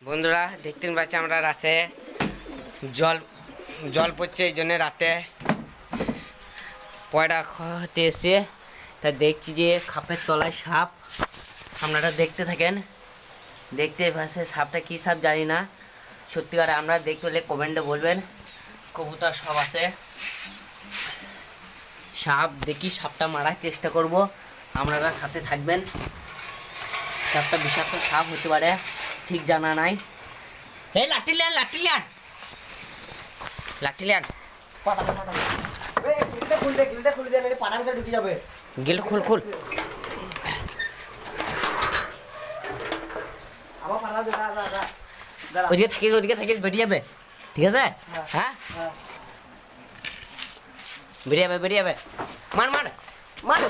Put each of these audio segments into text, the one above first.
বন্ধুরা দেখতেন পাচ্ছি আমরা রাতে জল জল পড়ছে, এই জন্য রাতে পয়ডা হতে এসে তা দেখছি যে খাপের তলায় সাপ। আপনারা দেখতে থাকেন, দেখতে পাচ্ছে সাপটা কী সাপ জানি না, সত্যিকারে আমরা দেখতে হলে কমেন্টে বলবেন। কবুতর সব আছে, সাপ দেখি, সাপটা মারার চেষ্টা করব, আপনারা সাথে থাকবেন। সাপটা বিষাক্ত সাপ হতে পারে, ঠিক জানা নাই। হে লাঠি লেন, লাঠি লেন, লাঠি লেন, গিল খুল খুল। ওদিকে থাকিস, ওদিকে থাকিস, বেরিয়ে যাবে, ঠিক আছে? হ্যাঁ বেরিয়ে যাবে, বেরিয়ে যাবে। মার মার মার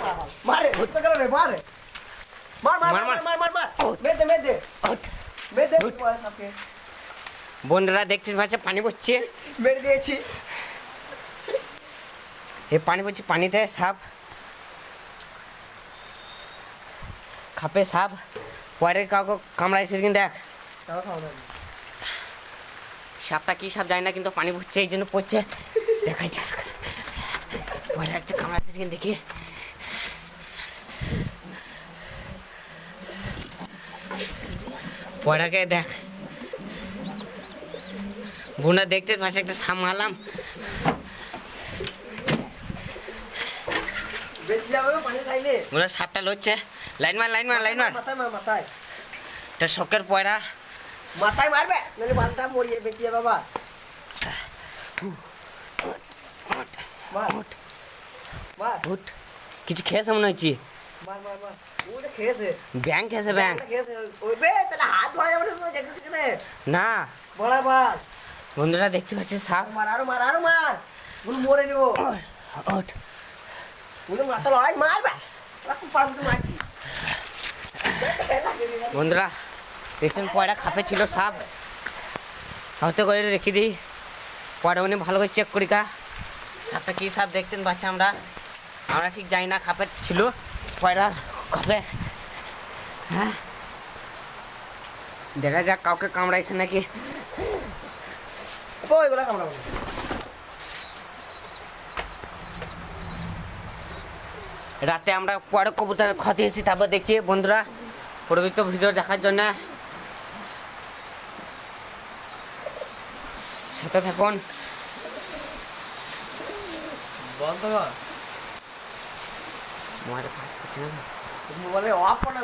মার মার বন্ধুরা দেখছিস ভাইছে পানি পড়ছে, মেরে দিয়েছি। এ পানি পড়ছে, পানিতে সাপ, খাপে সাপ, পরে কাউকে কামড়াইছে কিন্তু দেখ। সাপটা কি সাপ যায় না, কিন্তু পানি পড়ছে এই জন্য পড়ছে, দেখাই যাক। পরে একটা কামড়াইছে কিন্তু দেখি, পয়রাকে দেখ। বোনা দেখতে পাশে একটা সাপ মারলাম, বোনা সাপটা লড়ছে। লাইন মার, লাইন মার, লাইন মার, এটা শখের পয়রা, মাথায় মারবে নাহলে বালটা মরিয়ে বেঁচিয়ে বাবা। কিছু খেয়েছে মনে হচ্ছে, ব্যাং খেয়েছে, ব্যাং না। বন্ধুরা দেখতে পাচ্ছে সাপ, মরে নেবো। বন্ধুরা দেখছেন পয়রা খাপে ছিল সাপ, হয়তো করে রেখে দিই, পরে উনি ভালো করে চেক করি কা সাপটা কী সাপ দেখতেন পাচ্ছি আমরা ঠিক জানি না, খাপে ছিল পয়রার খাপে। হ্যাঁ দেখা যাক কাউকে কামড়াইছে নাকি। রাতে আমরা পরে কবুতর ক্ষতি এসেছি, তারপর দেখছি বন্ধুরা পরবর্তী ভিডিও দেখার জন্য সাথে থাকুন। মোবাইলে অফ করে